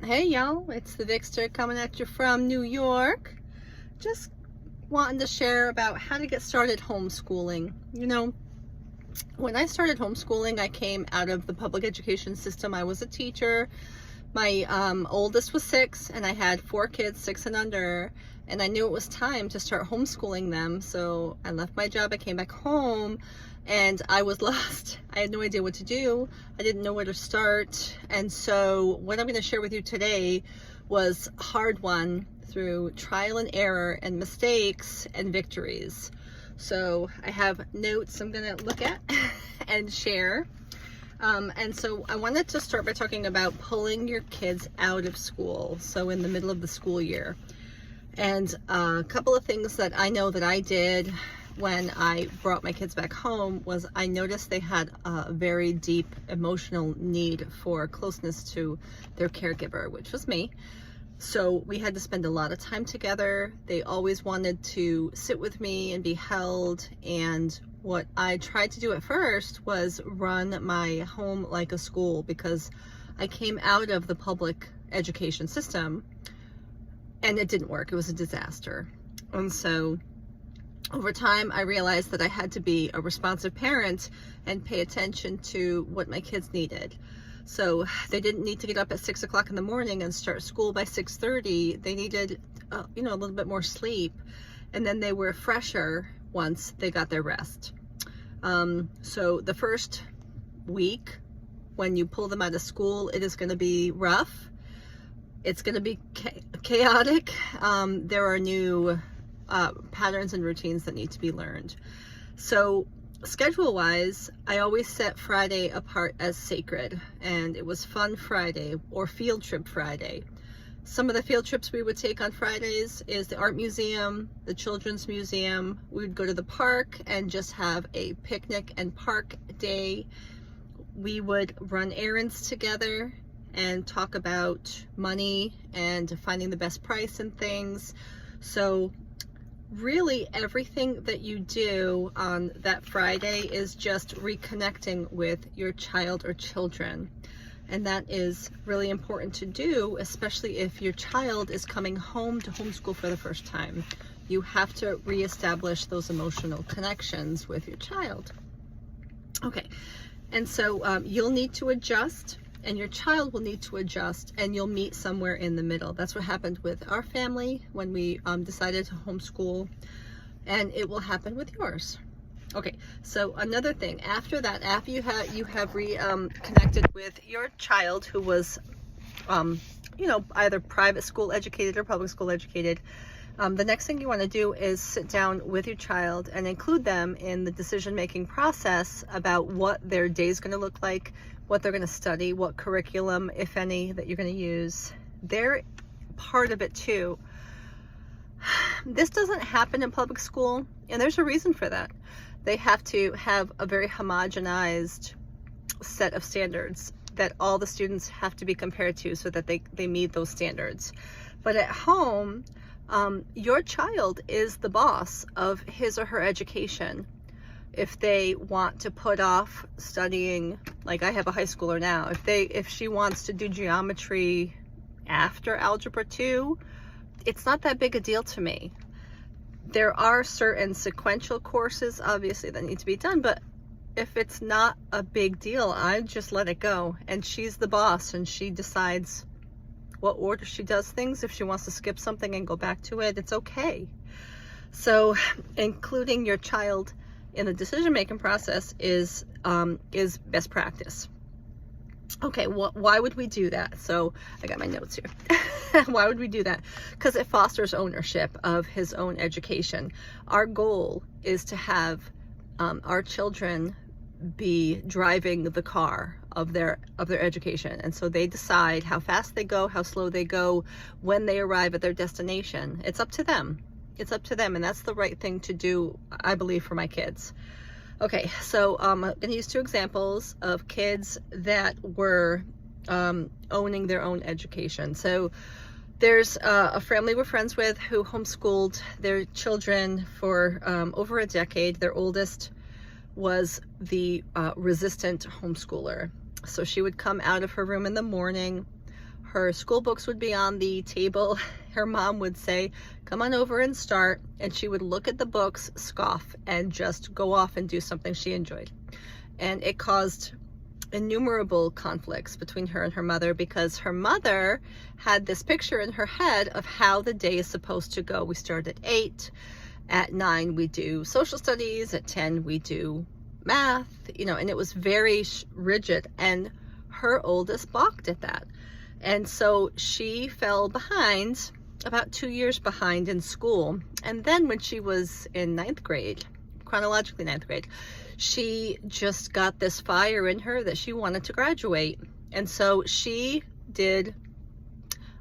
Hey y'all, it's the Vixter coming at you from New York. Just wanting to share about how to get started homeschooling. When I started homeschooling, I came out of the public education system. I was a teacher. My oldest was 6 and I had 4 kids, 6 and under, and I knew it was time to start homeschooling them. So I left my job, I came back home, and I was lost. I had no idea what to do. I didn't know where to start. And so what I'm going to share with you today was a hard one through trial and error and mistakes and victories. So I have notes I'm going to look at and share. And so I wanted to start by talking about pulling your kids out of school. So in the middle of the school year. And a couple of things that I know that I did when I brought my kids back home was I noticed they had a very deep emotional need for closeness to their caregiver, which was me. So we had to spend a lot of time together. They always wanted to sit with me and be held. And what I tried to do at first was run my home like a school, because I came out of the public education system and it didn't work. It was a disaster. And so over time, I realized that I had to be a responsive parent and pay attention to what my kids needed. So they didn't need to get up at 6 o'clock in the morning and start school by 6:30. They needed, a little bit more sleep, and then they were fresher once they got their rest. So the first week, when you pull them out of school, it is going to be rough. It's going to be chaotic. There are new patterns and routines that need to be learned. So schedule wise, I always set Friday apart as sacred, and it was Fun Friday or Field Trip Friday. Some of the field trips we would take on Fridays is the art museum, the children's museum. We would go to the park and just have a picnic and park day. We would run errands together and talk about money and finding the best price and things. So really everything that you do on that Friday is just reconnecting with your child or children. And that is really important to do, especially if your child is coming home to homeschool for the first time. You have to reestablish those emotional connections with your child. Okay, and so you'll need to adjust, and your child will need to adjust, and you'll meet somewhere in the middle. That's what happened with our family when we decided to homeschool, and it will happen with yours. Okay, so another thing, after that, after you have reconnected with your child who was, either private school educated or public school educated, the next thing you want to do is sit down with your child and include them in the decision-making process about what their day is going to look like, what they're going to study, what curriculum, if any, that you're going to use. They're part of it too. This doesn't happen in public school, and there's a reason for that. They have to have a very homogenized set of standards that all the students have to be compared to so that they meet those standards. But at home, your child is the boss of his or her education. If they want to put off studying, like I have a high schooler now, if she wants to do geometry after Algebra 2, it's not that big a deal to me. There are certain sequential courses, obviously, that need to be done, but if it's not a big deal, I just let it go. And she's the boss, and she decides what order she does things. If she wants to skip something and go back to it, it's okay. So including your child in the decision-making process is best practice. Okay, why would we do that? So I got my notes here. Why would we do that? Because it fosters ownership of his own education. Our goal is to have our children be driving the car of their education, and so they decide how fast they go, how slow they go, when they arrive at their destination. It's up to them. It's up to them, and that's the right thing to do, I believe, for my kids. Okay, so I'm going to use 2 examples of kids that were owning their own education. So there's a family we're friends with who homeschooled their children for over a decade. Their oldest was the resistant homeschooler. So she would come out of her room in the morning. Her school books would be on the table. Her mom would say, come on over and start. And she would look at the books, scoff, and just go off and do something she enjoyed. And it caused innumerable conflicts between her and her mother, because her mother had this picture in her head of how the day is supposed to go. We start at 8, at 9 we do social studies, at 10 we do math, you know, and it was very rigid, and her oldest balked at that. And so she fell behind, about 2 years behind in school. And then when she was in 9th grade, chronologically 9th grade, she just got this fire in her that she wanted to graduate. And so she did,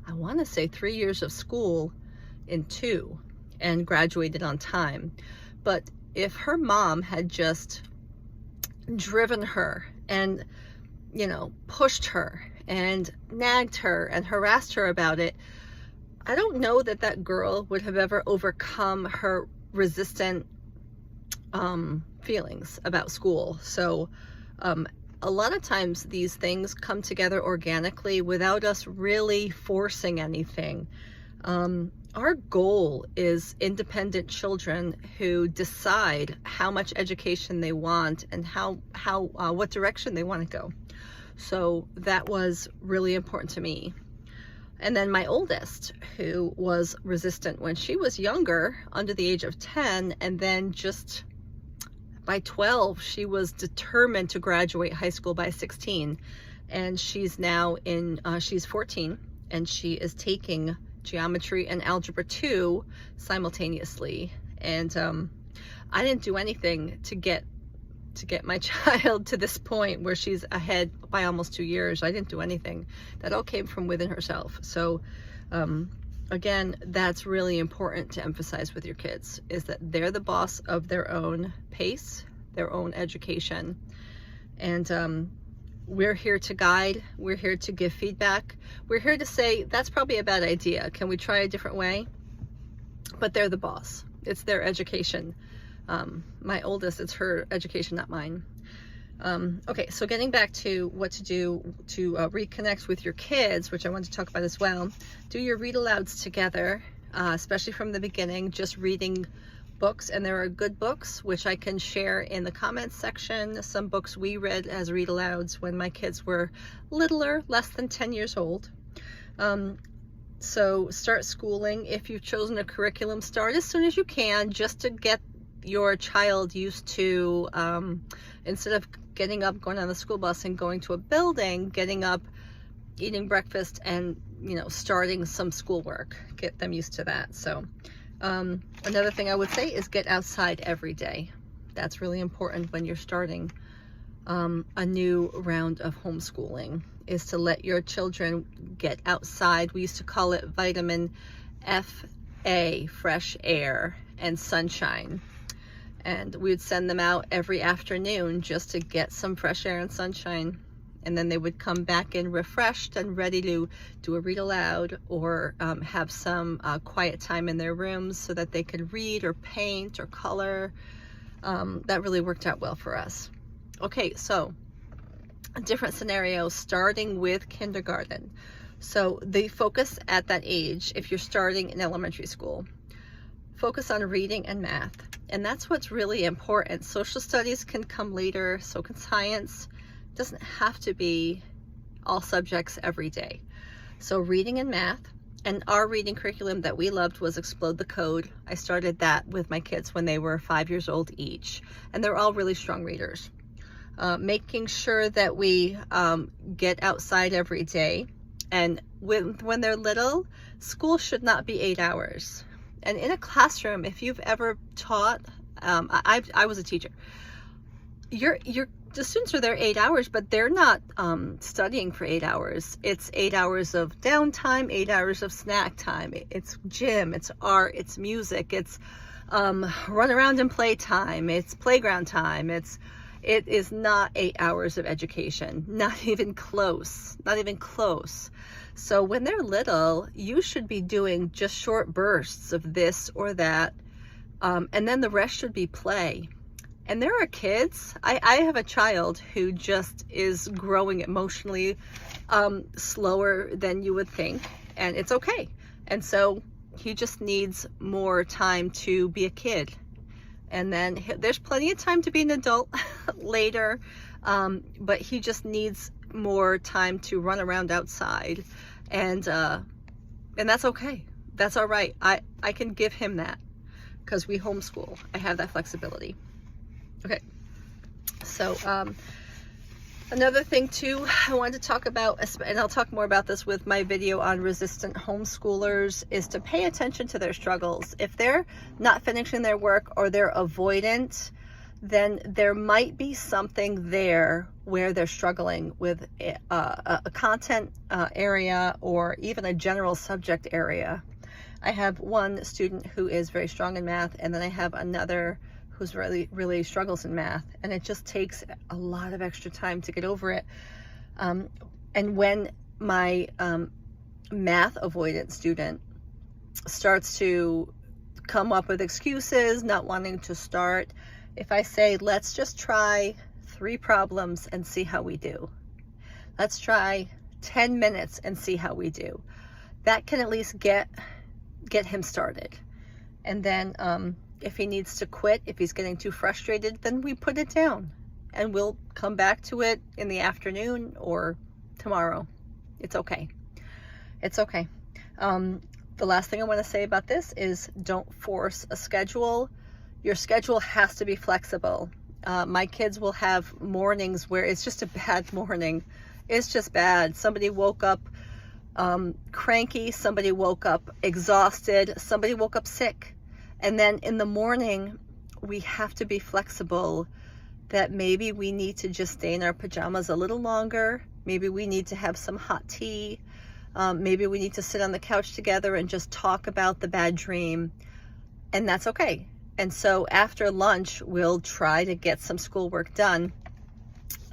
I want to say 3 years of school in 2 and graduated on time. But if her mom had just driven her and, you know, pushed her and nagged her and harassed her about it, I don't know that that girl would have ever overcome her resistant feelings about school. So a lot of times these things come together organically without us really forcing anything. Our goal is independent children who decide how much education they want and what direction they want to go. So that was really important to me. And then my oldest, who was resistant when she was younger, under the age of 10, and then just by 12, she was determined to graduate high school by 16. And she's now she's 14, and she is taking geometry and algebra 2 simultaneously. And I didn't do anything to get my child to this point where she's ahead by almost 2 years. I didn't do anything. That all came from within herself. So again, that's really important to emphasize with your kids, is that they're the boss of their own pace, their own education. And we're here to guide. We're here to give feedback. We're here to say, that's probably a bad idea. Can we try a different way? But they're the boss. It's their education. My oldest, it's her education, not mine. Okay, so getting back to what to do to reconnect with your kids, which I want to talk about as well. Do your read alouds together, especially from the beginning, just reading books. And there are good books, which I can share in the comments section. Some books we read as read alouds when my kids were littler, less than 10 years old. So start schooling. If you've chosen a curriculum, start as soon as you can, just to get your child used to, instead of getting up, going on the school bus and going to a building, getting up, eating breakfast, and, you know, starting some schoolwork. Get them used to that. So another thing I would say is get outside every day. That's really important when you're starting a new round of homeschooling, is to let your children get outside. We used to call it vitamin FA, fresh air and sunshine. And we would send them out every afternoon just to get some fresh air and sunshine. And then they would come back in refreshed and ready to do a read aloud, or have some quiet time in their rooms so that they could read or paint or color. That really worked out well for us. Okay, so a different scenario, starting with kindergarten. So the focus at that age, if you're starting in elementary school, focus on reading and math. And that's what's really important. Social studies can come later, so can science. It doesn't have to be all subjects every day. So reading and math. And our reading curriculum that we loved was Explode the Code. I started that with my kids when they were 5 years old each. And they're all really strong readers. Making sure that we get outside every day. And when they're little, school should not be 8 hours. And in a classroom, if you've ever taught, I was a teacher, the students are there 8 hours, but they're not studying for 8 hours. It's 8 hours of downtime, 8 hours of snack time. It's gym, it's art, it's music, it's run around and play time, it's playground time. It is not 8 hours of education, not even close, not even close. So when they're little, you should be doing just short bursts of this or that, and then the rest should be play. And there are kids, I have a child who just is growing emotionally slower than you would think, and it's okay. And so he just needs more time to be a kid. And then there's plenty of time to be an adult later, but he just needs more time to run around outside, and that's okay. That's all right. I can give him that because we homeschool. I have that flexibility. Okay, so another thing too I wanted to talk about, and I'll talk more about this with my video on resistant homeschoolers, is to pay attention to their struggles. If they're not finishing their work or they're avoidant, then there might be something there where they're struggling with a content area or even a general subject area. I have one student who is very strong in math, and then I have another who's really struggles in math, and it just takes a lot of extra time to get over it. And when my math avoidant student starts to come up with excuses, not wanting to start, if I say, let's just try 3 problems and see how we do. Let's try 10 minutes and see how we do. That can at least get him started. And then if he needs to quit, if he's getting too frustrated, then we put it down and we'll come back to it in the afternoon or tomorrow. It's okay. It's okay. The last thing I want to say about this is don't force a schedule. Your schedule has to be flexible. My kids will have mornings where it's just a bad morning. It's just bad. Somebody woke up cranky, somebody woke up exhausted, somebody woke up sick. And then in the morning, we have to be flexible, that maybe we need to just stay in our pajamas a little longer. Maybe we need to have some hot tea. Maybe we need to sit on the couch together and just talk about the bad dream. And that's okay. And so after lunch, we'll try to get some schoolwork done.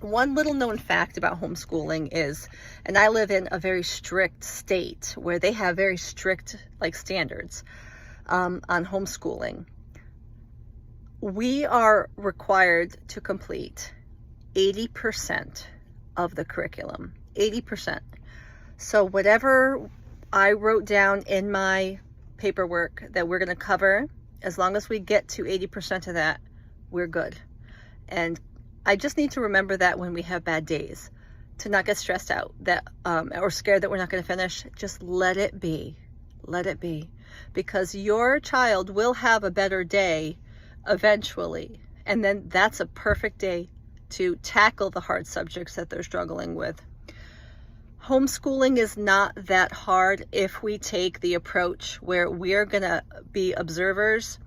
One little known fact about homeschooling is, and I live in a very strict state where they have very strict standards on homeschooling. We are required to complete 80% of the curriculum, 80%. So whatever I wrote down in my paperwork that we're going to cover, as long as we get to 80% of that, we're good. And I just need to remember that when we have bad days, to not get stressed out that or scared that we're not going to finish. Just let it be. Let it be. Because your child will have a better day eventually. And then that's a perfect day to tackle the hard subjects that they're struggling with. Homeschooling is not that hard if we take the approach where we're going to be observers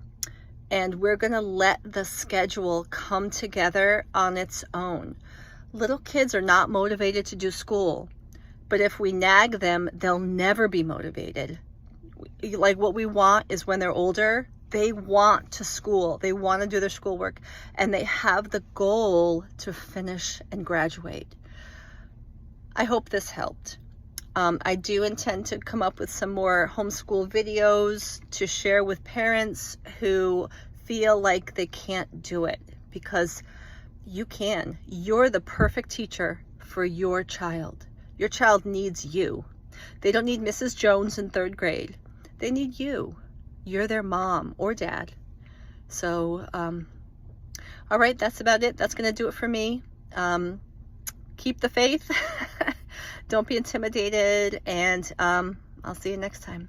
and we're going to let the schedule come together on its own. Little kids are not motivated to do school, but if we nag them, they'll never be motivated. Like, what we want is when they're older, they want to school, they want to do their schoolwork, and they have the goal to finish and graduate. I hope this helped. I do intend to come up with some more homeschool videos to share with parents who feel like they can't do it, because you can. You're the perfect teacher for your child. Your child needs you. They don't need Mrs. Jones in 3rd grade. They need you. You're their mom or dad. So, all right, that's about it. That's going to do it for me. Keep the faith. Don't be intimidated, and I'll see you next time.